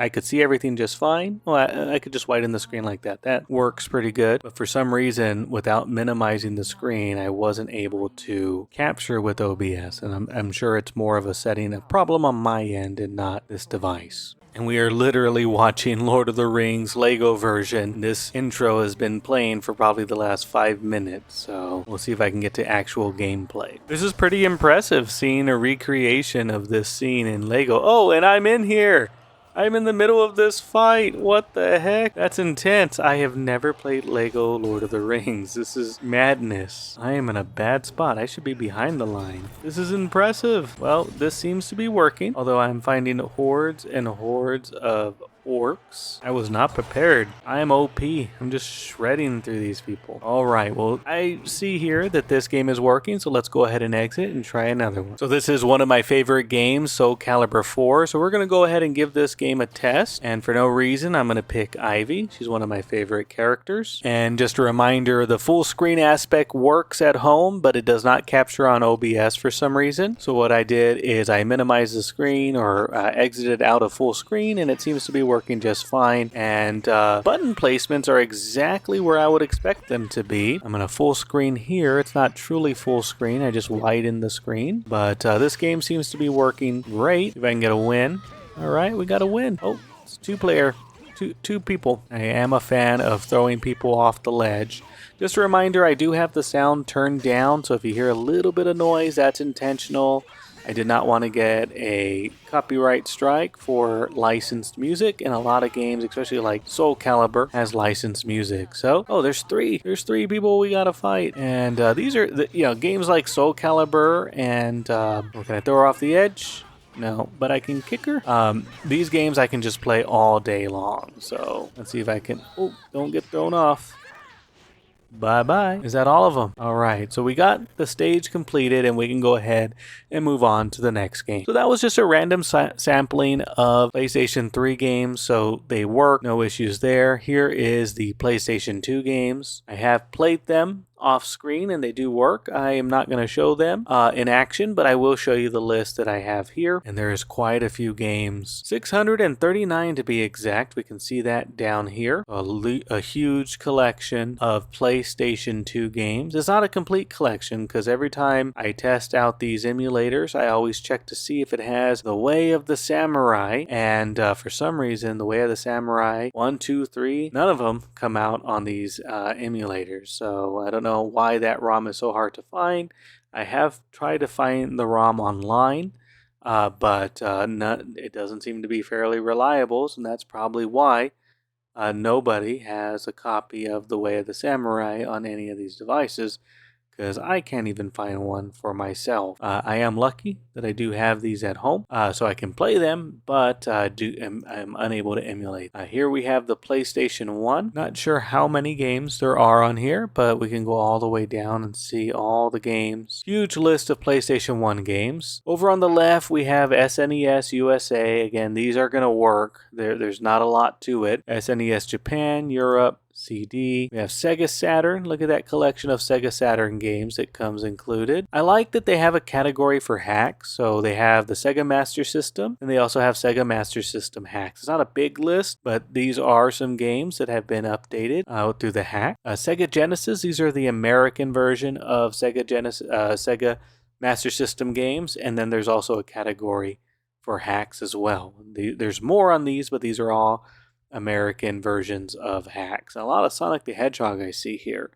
I could see everything just fine. Well, I could just widen the screen like that. That works pretty good. But for some reason, without minimizing the screen, I wasn't able to capture with OBS. And I'm sure it's more of a setting, a problem on my end and not this device. And we are literally watching Lord of the Rings Lego version. This intro has been playing for probably the last 5 minutes, so we'll see if I can get to actual gameplay. This is pretty impressive, seeing a recreation of this scene in Lego. Oh, and I'm in here! I'm in the middle of this fight. What the heck? That's intense. I have never played Lego Lord of the Rings. This is madness. I am in a bad spot. I should be behind the line. This is impressive. Well, this seems to be working, although I'm finding hordes and hordes of orcs. I was not prepared. I am OP. I'm just shredding through these people. All right, well, I see here that this game is working, so let's go ahead and exit and try another one. So this is one of my favorite games, Soul Calibur 4. So we're going to go ahead and give this game a test. And for no reason, I'm going to pick Ivy. She's one of my favorite characters. And just a reminder, the full screen aspect works at home, but it does not capture on OBS for some reason. So what I did is I minimized the screen or exited out of full screen, and it seems to be working just fine. And button placements are exactly where I would expect them to be. I'm in a full screen here. It's not truly full screen. I just widened the screen. But this game seems to be working great. If I can get a win. All right, we got a win. Oh, it's two-player. Two people. I am a fan of throwing people off the ledge. Just a reminder, I do have the sound turned down, so if you hear a little bit of noise, that's intentional. I did not want to get a copyright strike for licensed music, and a lot of games, especially like Soul Calibur, has licensed music. So, oh, there's three people we gotta fight, and these are games like Soul Calibur and can I throw her off the edge? No, but I can kick her. These games I can just play all day long. So let's see if I can. Oh, don't get thrown off. Bye-bye. Is that all of them? All right, so we got the stage completed, and we can go ahead and move on to the next game. So that was just a random sampling of PlayStation 3 games, so they work, no issues there. Here is the PlayStation 2 games. I have played them off screen and they do work. I am not going to show them in action, but I will show you the list that I have here, and there is quite a few games, 639 to be exact. We can see that down here, a huge collection of PlayStation 2 games. It's not a complete collection because every time I test out these emulators, I always check to see if it has The Way of the Samurai, and for some reason The Way of the Samurai 1, 2, 3, none of them come out on these emulators, so I don't know why that ROM is so hard to find. I have tried to find the ROM online, but it doesn't seem to be fairly reliable, and that's probably why nobody has a copy of The Way of the Samurai on any of these devices, because I can't even find one for myself. I am lucky that I do have these at home, so I can play them, but I'm unable to emulate. Here we have the PlayStation 1. Not sure how many games there are on here, but we can go all the way down and see all the games. Huge list of PlayStation 1 games. Over on the left, we have SNES USA. Again, these are going to work. There's not a lot to it. SNES Japan, Europe, CD. We have Sega Saturn. Look at that collection of Sega Saturn games that comes included. I like that they have a category for hacks. So they have the Sega Master System, and they also have Sega Master System hacks. It's not a big list, but these are some games that have been updated through the hack. Sega Genesis. These are the American version of Sega Master System games, and then there's also a category for hacks as well. There's more on these, but these are all American versions of hacks. And a lot of Sonic the Hedgehog I see here.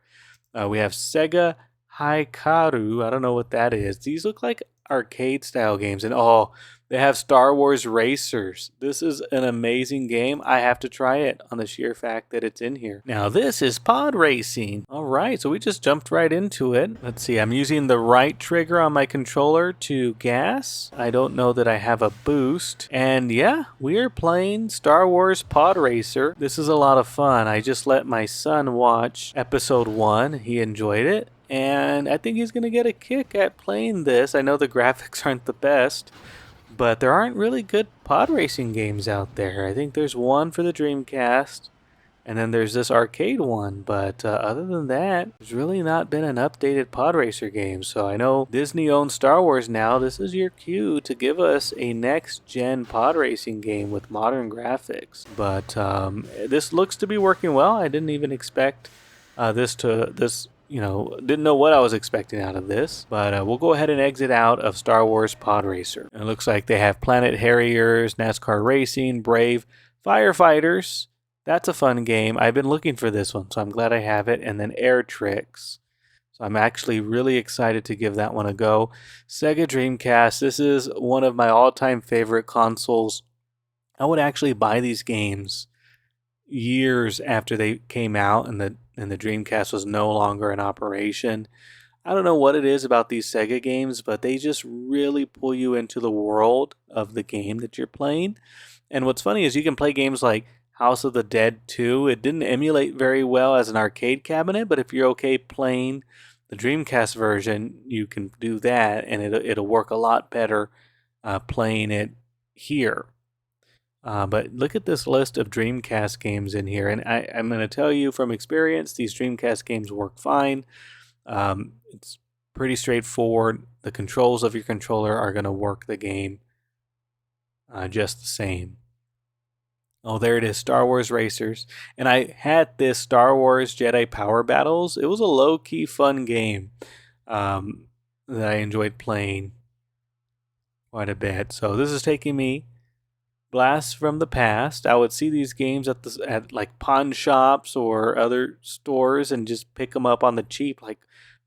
We have Sega Hikaru. I don't know what that is. These look like arcade style games, and they have Star Wars Racers. This is an amazing game. I have to try it on the sheer fact that it's in here. Now this is pod racing. All right, so we just jumped right into it. Let's see, I'm using the right trigger on my controller to gas. I don't know that I have a boost. And yeah, we are playing Star Wars Pod Racer. This is a lot of fun. I just let my son watch episode 1. He enjoyed it, and I think he's going to get a kick at playing this. I know the graphics aren't the best, but there aren't really good pod racing games out there. I think there's one for the Dreamcast, And then there's this arcade one, but other than that, there's really not been an updated pod racer game. So I know Disney owns Star Wars now. This is your cue to give us a next-gen pod racing game with modern graphics. But this looks to be working well. I didn't even expect didn't know what I was expecting out of this, but we'll go ahead and exit out of Star Wars Pod Racer. It looks like they have Planet Harriers, NASCAR Racing, Brave, Firefighters. That's a fun game. I've been looking for this one, so I'm glad I have it. And then Air Tricks. So I'm actually really excited to give that one a go. Sega Dreamcast. This is one of my all-time favorite consoles. I would actually buy these games years after they came out and the Dreamcast was no longer in operation. I don't know what it is about these Sega games, but they just really pull you into the world of the game that you're playing. And what's funny is you can play games like House of the Dead 2. It didn't emulate very well as an arcade cabinet, but if you're okay playing the Dreamcast version, you can do that, and it'll work a lot better playing it here. But look at this list of Dreamcast games in here, and I'm going to tell you from experience, these Dreamcast games work fine. It's pretty straightforward. The controls of your controller are going to work the game just the same. Oh, there it is, Star Wars Racers. And I had this Star Wars Jedi Power Battles. It was a low-key fun game that I enjoyed playing quite a bit. So this is taking me blasts from the past. I would see these games at like pawn shops or other stores and just pick them up on the cheap, like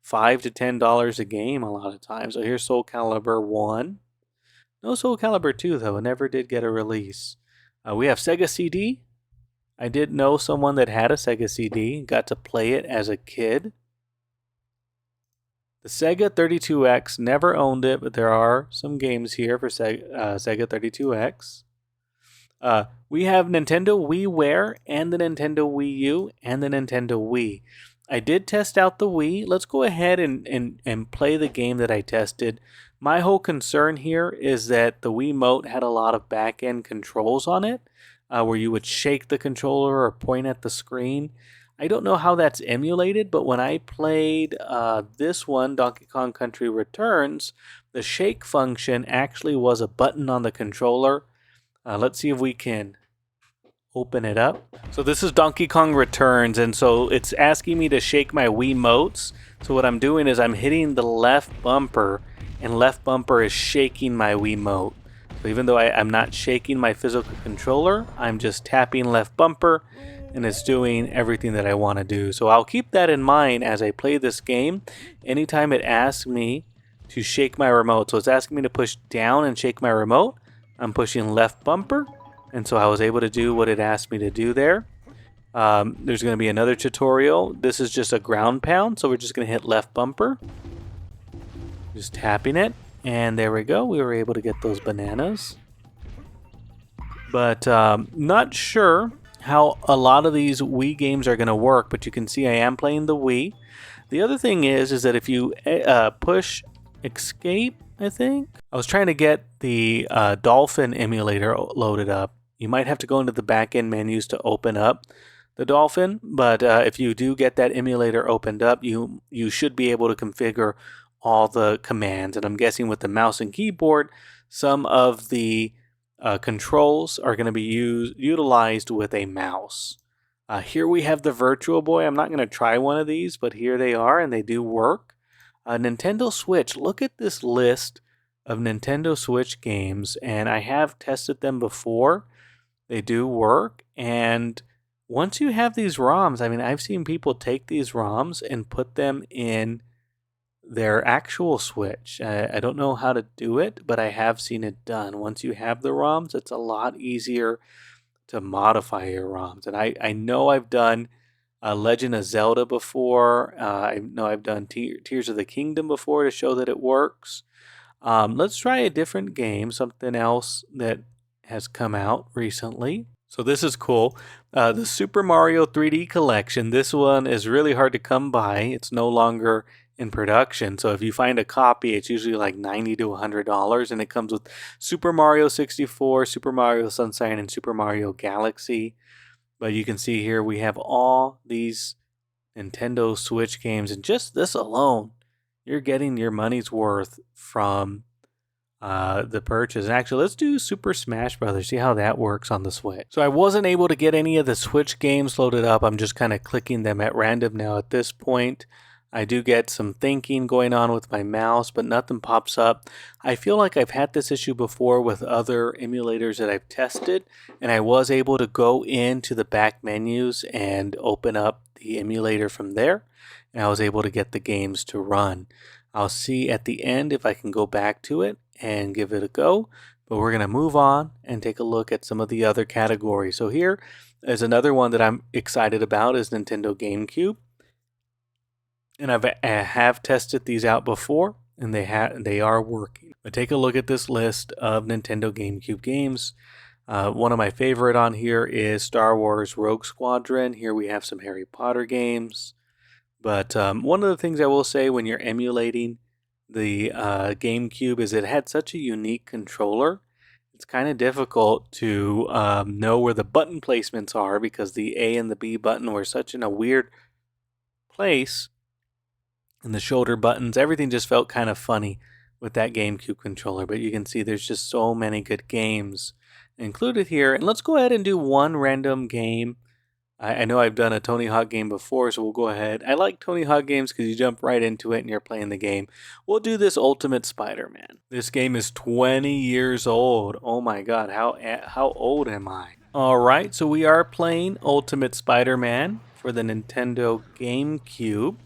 $5 to $10 a game a lot of times. So here's Soul Calibur 1. No Soul Calibur 2 though, it never did get a release. We have Sega CD. I did know someone that had a Sega CD, got to play it as a kid. The Sega 32X, never owned it, but there are some games here for Sega 32X. We have Nintendo WiiWare and the Nintendo Wii U and the Nintendo Wii. I did test out the Wii. Let's go ahead and play the game that I tested. My whole concern here is that the Wiimote had a lot of back-end controls on it, where you would shake the controller or point at the screen. I don't know how that's emulated, but when I played this one, Donkey Kong Country Returns, the shake function actually was a button on the controller. Let's see if we can open it up. So this is Donkey Kong Returns, and so it's asking me to shake my Wiimotes. So what I'm doing is I'm hitting the left bumper, and left bumper is shaking my Wiimote. So even though I'm not shaking my physical controller, I'm just tapping left bumper, and it's doing everything that I want to do. So I'll keep that in mind as I play this game. Anytime it asks me to shake my remote, so it's asking me to push down and shake my remote, I'm pushing left bumper, and so I was able to do what it asked me to do there. There's going to be another tutorial. This is just a ground pound, so we're just going to hit left bumper. Just tapping it, and there we go. We were able to get those bananas. But not sure how a lot of these Wii games are going to work, but you can see I am playing the Wii. The other thing is that if you push escape, I think. I was trying to get the Dolphin emulator loaded up. You might have to go into the back-end menus to open up the Dolphin, but if you do get that emulator opened up, you should be able to configure all the commands. And I'm guessing with the mouse and keyboard, some of the controls are going to be utilized with a mouse. Here we have the Virtual Boy. I'm not going to try one of these, but here they are, and they do work. Nintendo Switch. Look at this list of Nintendo Switch games, and I have tested them before. They do work, and once you have these ROMs, I mean, I've seen people take these ROMs and put them in their actual Switch. I don't know how to do it, but I have seen it done. Once you have the ROMs, it's a lot easier to modify your ROMs. And I know I've done Legend of Zelda before. I know I've done Tears of the Kingdom before to show that it works. Let's try a different game, something else that has come out recently. So this is cool. The Super Mario 3D Collection. This one is really hard to come by. It's no longer in production. So if you find a copy, it's usually like $90 to $100, and it comes with Super Mario 64, Super Mario Sunshine, and Super Mario Galaxy. But you can see here we have all these Nintendo Switch games, and just this alone, you're getting your money's worth from the purchase. And actually, let's do Super Smash Brothers, see how that works on the Switch. So I wasn't able to get any of the Switch games loaded up. I'm just kind of clicking them at random now at this point. I do get some thinking going on with my mouse, but nothing pops up. I feel like I've had this issue before with other emulators that I've tested, and I was able to go into the back menus and open up the emulator from there, and I was able to get the games to run. I'll see at the end if I can go back to it and give it a go, but we're going to move on and take a look at some of the other categories. So here is another one that I'm excited about, is Nintendo GameCube. And I have tested these out before, and they are working. But take a look at this list of Nintendo GameCube games. One of my favorite on here is Star Wars Rogue Squadron. Here we have some Harry Potter games. But one of the things I will say when you're emulating the GameCube is it had such a unique controller. It's kind of difficult to know where the button placements are because the A and the B button were such in a weird place. And the shoulder buttons, everything just felt kind of funny with that GameCube controller. But you can see there's just so many good games included here. And let's go ahead and do one random game. I know I've done a Tony Hawk game before, so we'll go ahead. I like Tony Hawk games because you jump right into it and you're playing the game. We'll do this Ultimate Spider-Man. This game is 20 years old. Oh my god, how old am I? Alright, so we are playing Ultimate Spider-Man for the Nintendo GameCube.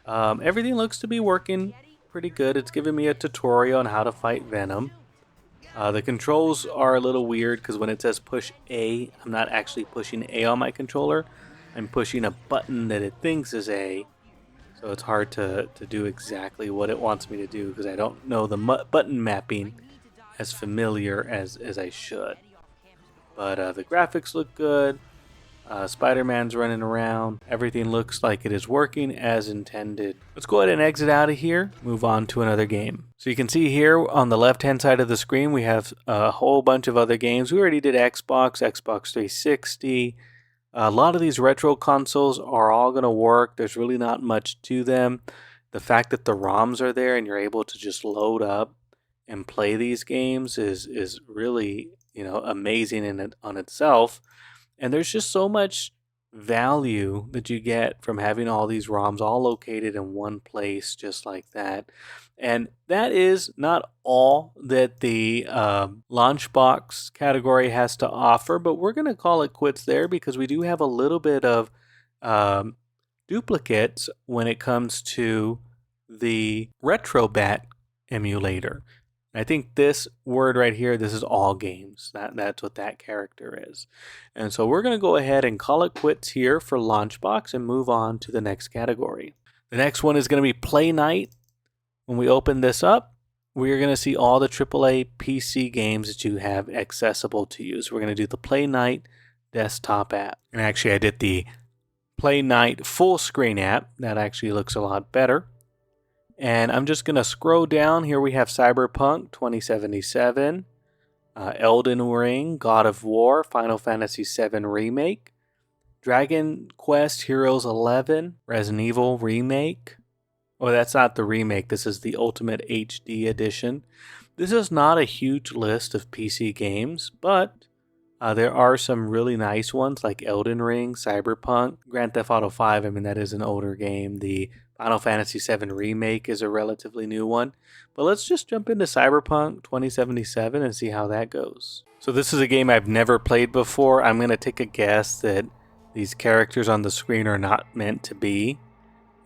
Everything looks to be working pretty good. It's giving me a tutorial on how to fight Venom. The controls are a little weird because when it says push A, I'm not actually pushing A on my controller. I'm pushing a button that it thinks is A. So it's hard to do exactly what it wants me to do because I don't know the button mapping as familiar as I should. But the graphics look good. Spider-Man's running around. Everything looks like it is working as intended. Let's go ahead and exit out of here. Move on to another game. So you can see here on the left-hand side of the screen, we have a whole bunch of other games. We already did Xbox 360. A lot of these retro consoles are all going to work. There's really not much to them. The fact that the ROMs are there and you're able to just load up and play these games is really, amazing on itself. And there's just so much value that you get from having all these ROMs all located in one place just like that. And that is not all that the Launchbox category has to offer, but we're going to call it quits there because we do have a little bit of duplicates when it comes to the Retrobat emulator. I think this word right here, this is all games. That's what that character is. And so we're going to go ahead and call it quits here for Launchbox and move on to the next category. The next one is going to be Playnite. When we open this up, we're going to see all the AAA PC games that you have accessible to you. So we're going to do the Playnite desktop app. And actually I did the Playnite full screen app. That actually looks a lot better. And I'm just going to scroll down. Here we have Cyberpunk 2077, Elden Ring, God of War, Final Fantasy VII Remake, Dragon Quest Heroes 11, Resident Evil Remake. Oh, that's not the remake. This is the Ultimate HD Edition. This is not a huge list of PC games, but there are some really nice ones like Elden Ring, Cyberpunk, Grand Theft Auto 5. I mean, that is an older game. The Final Fantasy VII Remake is a relatively new one. But let's just jump into Cyberpunk 2077 and see how that goes. So this is a game I've never played before. I'm going to take a guess that these characters on the screen are not meant to be.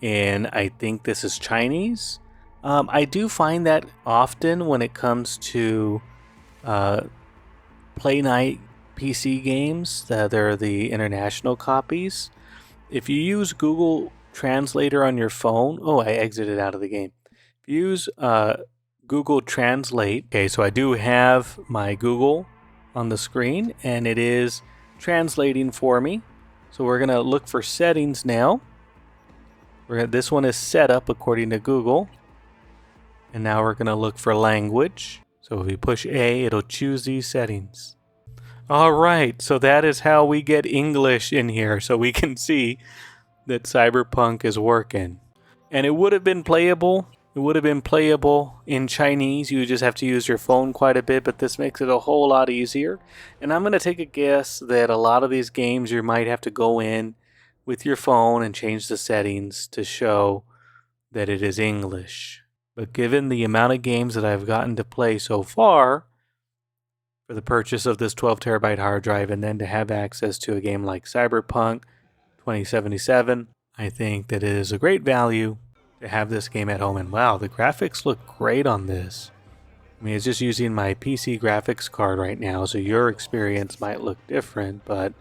And I think this is Chinese. I do find that often when it comes to Playnite PC games. They're the international copies. If you use Google Translator on your phone, I exited out of the game. If you use Google Translate, okay, so I do have my Google on the screen and it is translating for me. So we're going to look for settings now. This one is set up according to Google. And now we're going to look for language. So if we push A, it'll choose these settings. All right, so that is how we get English in here, so we can see that Cyberpunk is working. And it would have been playable. It would have been playable in Chinese. You just have to use your phone quite a bit, but this makes it a whole lot easier. And I'm going to take a guess that a lot of these games you might have to go in with your phone and change the settings to show that it is English. But given the amount of games that I've gotten to play so far for the purchase of this 12 terabyte hard drive, and then to have access to a game like Cyberpunk 2077, I think that it is a great value to have this game at home. And wow, the graphics look great on this. I mean, it's just using my PC graphics card right now, so your experience might look different, but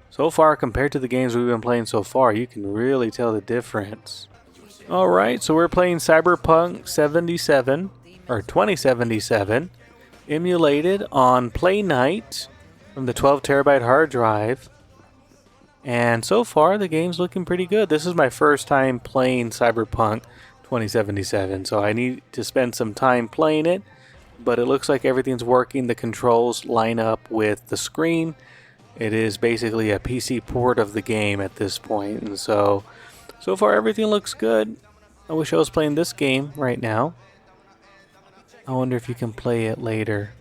so far, compared to the games we've been playing so far, you can really tell the difference. Alright, so we're playing Cyberpunk 77, or 2077, emulated on Playnite from the 12 terabyte hard drive. And so far, the game's looking pretty good. This is my first time playing Cyberpunk 2077, so I need to spend some time playing it, but it looks like everything's working. The controls line up with the screen. It is basically a PC port of the game at this point, and so far everything looks good. I wish I was playing this game right now. I wonder if you can play it later.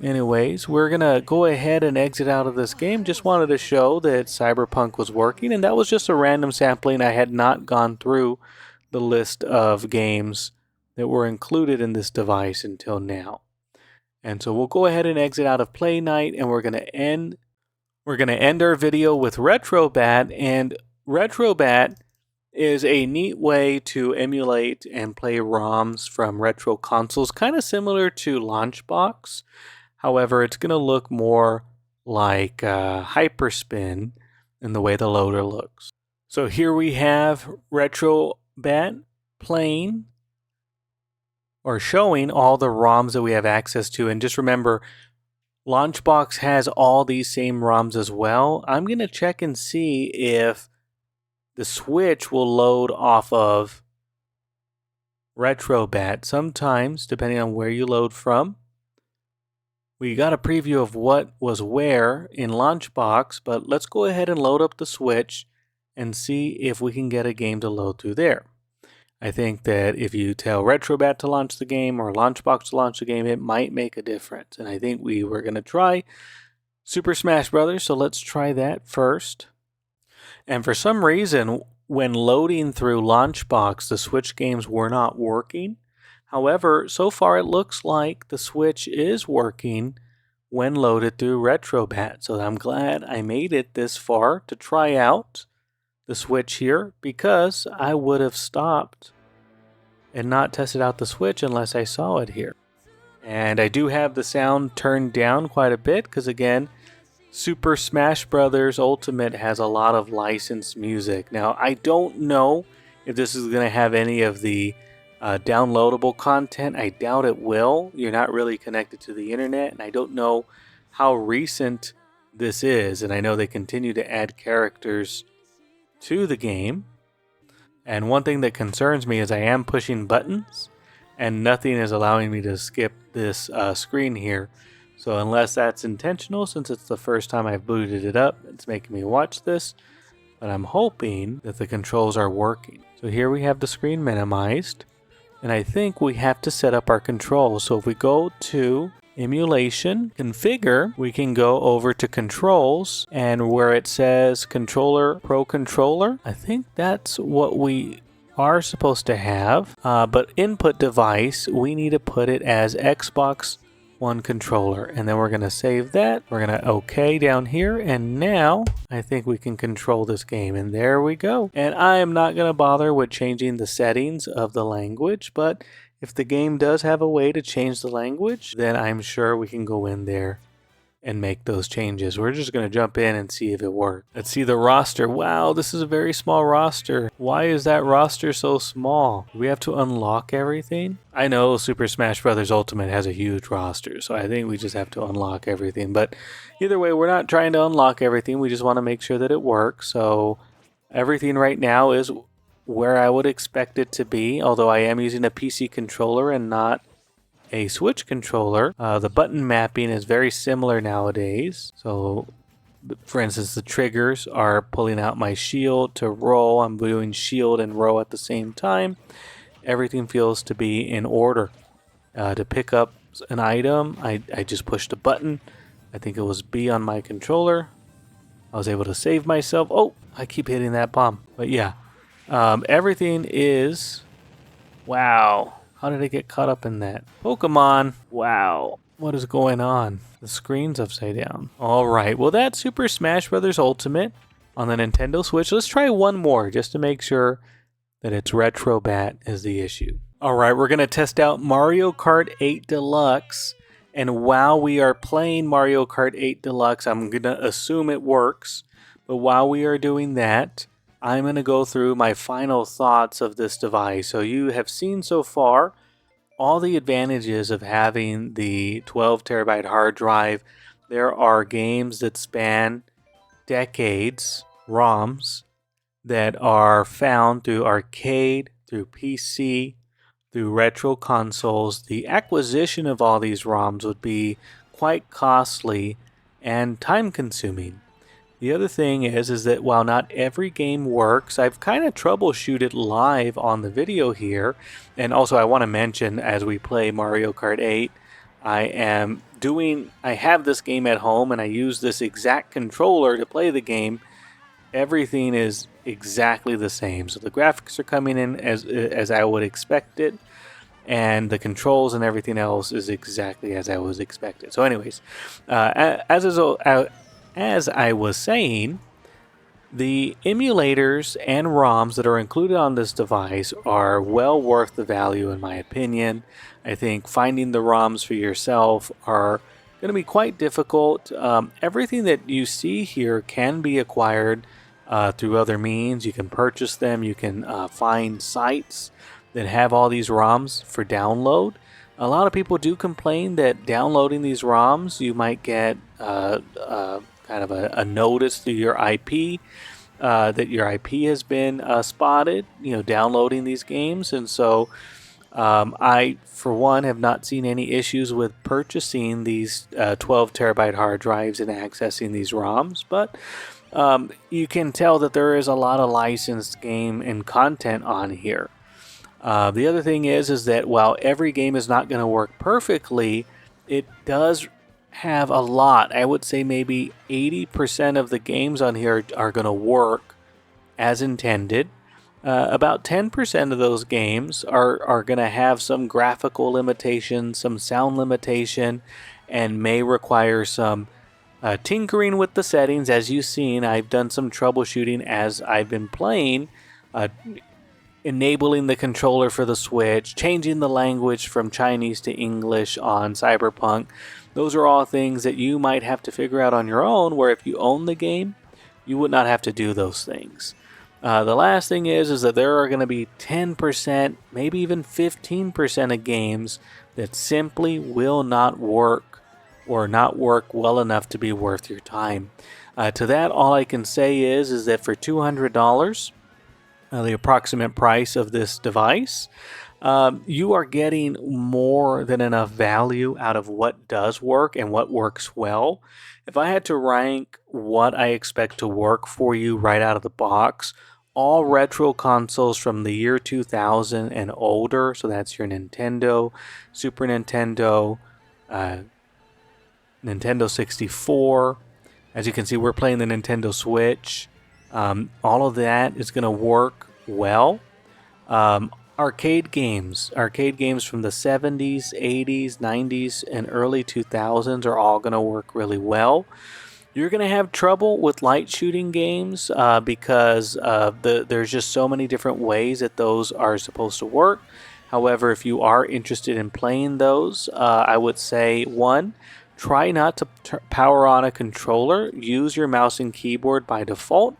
Anyways, we're gonna go ahead and exit out of this game. Just wanted to show that Cyberpunk was working, and that was just a random sampling. I had not gone through the list of games that were included in this device until now. And so we'll go ahead and exit out of Playnite, and we're gonna end our video with Retrobat. And Retrobat is a neat way to emulate and play ROMs from retro consoles, kind of similar to Launchbox. However, it's going to look more like Hyperspin in the way the loader looks. So here we have Retrobat playing or showing all the ROMs that we have access to. And just remember, Launchbox has all these same ROMs as well. I'm going to check and see if the Switch will load off of Retrobat. Sometimes, depending on where you load from. We got a preview of what was where in Launchbox, but let's go ahead and load up the Switch and see if we can get a game to load through there. I think that if you tell Retrobat to launch the game or Launchbox to launch the game, it might make a difference. And I think we were going to try Super Smash Bros., so let's try that first. And for some reason, when loading through Launchbox, the Switch games were not working. However, so far it looks like the Switch is working when loaded through Retrobat. So I'm glad I made it this far to try out the Switch here, because I would have stopped and not tested out the Switch unless I saw it here. And I do have the sound turned down quite a bit because, again, Super Smash Bros. Ultimate has a lot of licensed music. Now, I don't know if this is going to have any of the downloadable content. I doubt it will. You're not really connected to the internet, and I don't know how recent this is. And I know they continue to add characters to the game. And one thing that concerns me is I am pushing buttons, and nothing is allowing me to skip this screen here. So unless that's intentional, since it's the first time I've booted it up, it's making me watch this. But I'm hoping that the controls are working. So here we have the screen minimized. And I think we have to set up our controls. So if we go to Emulation, Configure, we can go over to Controls, and where it says Controller, Pro Controller, I think that's what we are supposed to have. But Input Device, we need to put it as Xbox One controller, and then we're going to save that. We're going to OK down here, and now I think we can control this game, and there we go. And I am not going to bother with changing the settings of the language, but if the game does have a way to change the language, then I'm sure we can go in there and make those changes. We're just going to jump in and see if it works. Let's see the roster. Wow, this is a very small roster. Why is that roster so small? Do we have to unlock everything? I know Super Smash Bros. Ultimate has a huge roster, so I think we just have to unlock everything. But either way, we're not trying to unlock everything. We just want to make sure that it works. So everything right now is where I would expect it to be, although I am using a PC controller and not a Switch controller, the button mapping is very similar nowadays. So for instance, the triggers are pulling out my shield to roll. I'm doing shield and roll at the same time. Everything feels to be in order. To pick up an item, I just pushed a button. I think it was B on my controller. I was able to save myself. Oh, I keep hitting that bomb. But yeah, everything is... Wow. How did I get caught up in that? Pokemon. Wow. What is going on? The screen's upside down. All right. Well, that's Super Smash Bros. Ultimate on the Nintendo Switch. Let's try one more just to make sure that it's Retrobat is the issue. All right. We're going to test out Mario Kart 8 Deluxe. And while we are playing Mario Kart 8 Deluxe, I'm going to assume it works. But while we are doing that, I'm going to go through my final thoughts of this device. So you have seen so far all the advantages of having the 12 terabyte hard drive. There are games that span decades, ROMs, that are found through arcade, through PC, through retro consoles. The acquisition of all these ROMs would be quite costly and time consuming. The other thing is that while not every game works, I've kind of troubleshooted live on the video here. And also I want to mention, as we play Mario Kart 8, I have this game at home and I use this exact controller to play the game. Everything is exactly the same. So the graphics are coming in as I would expect it. And the controls and everything else is exactly as I was expected. So anyways, as I was saying, the emulators and ROMs that are included on this device are well worth the value in my opinion. I think finding the ROMs for yourself are going to be quite difficult. Everything that you see here can be acquired through other means. You can purchase them. You can find sites that have all these ROMs for download. A lot of people do complain that downloading these ROMs, you might get kind of a notice through your IP that your IP has been spotted, downloading these games. And so I, for one, have not seen any issues with purchasing these 12 terabyte hard drives and accessing these ROMs. But you can tell that there is a lot of licensed game and content on here. The other thing is that while every game is not going to work perfectly, it does have a lot. I would say maybe 80% of the games on here are going to work as intended. About 10% of those games are going to have some graphical limitation, some sound limitation, and may require some tinkering with the settings. As you've seen, I've done some troubleshooting as I've been playing, enabling the controller for the Switch, changing the language from Chinese to English on Cyberpunk. Those are all things that you might have to figure out on your own, where if you own the game, you would not have to do those things. The last thing is that there are going to be 10%, maybe even 15% of games that simply will not work or not work well enough to be worth your time. To that, all I can say is that for $200, the approximate price of this device, you are getting more than enough value out of what does work and what works well. If I had to rank what I expect to work for you right out of the box, all retro consoles from the year 2000 and older, so that's your Nintendo, Super Nintendo, Nintendo 64. As you can see, we're playing the Nintendo Switch. All of that is going to work well. Arcade games from the 70s, 80s, 90s, and early 2000s are all going to work really well. You're going to have trouble with light shooting games because there's just so many different ways that those are supposed to work. However, if you are interested in playing those, I would say, one, try not to power on a controller. Use your mouse and keyboard by default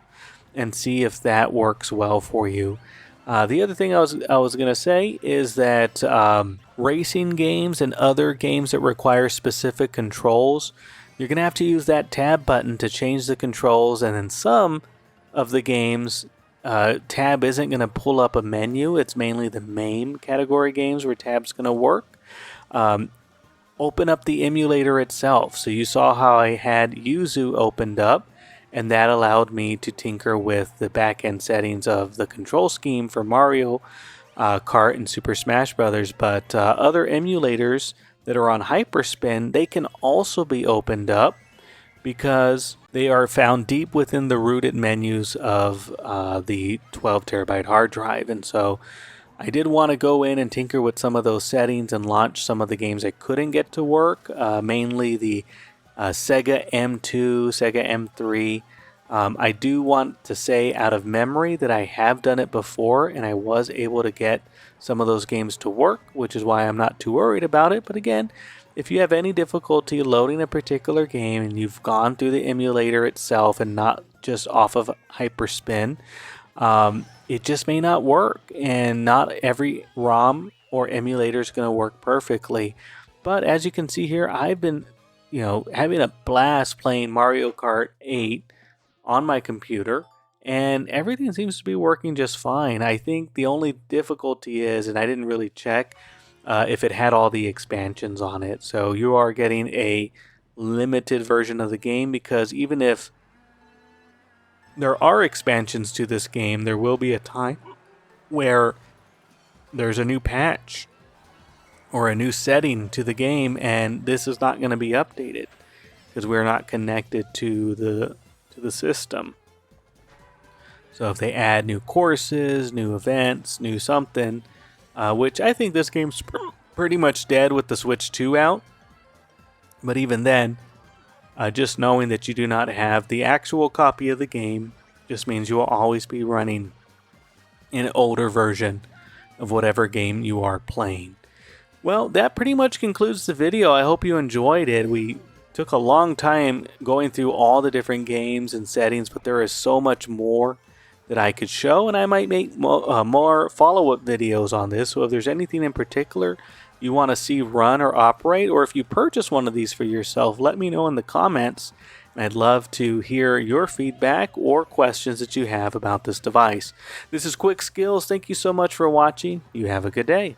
and see if that works well for you. The other thing I was going to say is that racing games and other games that require specific controls, you're going to have to use that tab button to change the controls, and in some of the games, tab isn't going to pull up a menu. It's mainly the MAME category games where tab's going to work. open up the emulator itself. So you saw how I had Yuzu opened up, and that allowed me to tinker with the back-end settings of the control scheme for Mario Kart and Super Smash Brothers. But other emulators that are on Hyperspin, they can also be opened up because they are found deep within the rooted menus of the 12 terabyte hard drive. And so I did want to go in and tinker with some of those settings and launch some of the games I couldn't get to work, mainly the Sega M2, Sega M3. I do want to say out of memory that I have done it before and I was able to get some of those games to work, which is why I'm not too worried about it. But again, if you have any difficulty loading a particular game and you've gone through the emulator itself and not just off of Hyperspin, it just may not work, and not every ROM or emulator is going to work perfectly. But as you can see here, I've been having a blast playing Mario Kart 8 on my computer, and everything seems to be working just fine. I think the only difficulty is, and I didn't really check if it had all the expansions on it. So you are getting a limited version of the game, because even if there are expansions to this game, there will be a time where there's a new patch or a new setting to the game, and this is not going to be updated because we're not connected to the system. So if they add new courses, new events, new something, which I think this game's pretty much dead with the Switch 2 out, but even then, just knowing that you do not have the actual copy of the game just means you will always be running an older version of whatever game you are playing. Well, that pretty much concludes the video. I hope you enjoyed it. We took a long time going through all the different games and settings, but there is so much more that I could show, and I might make more follow-up videos on this. So if there's anything in particular you want to see run or operate, or if you purchase one of these for yourself, let me know in the comments, and I'd love to hear your feedback or questions that you have about this device. This is Quick Skills. Thank you so much for watching. You have a good day.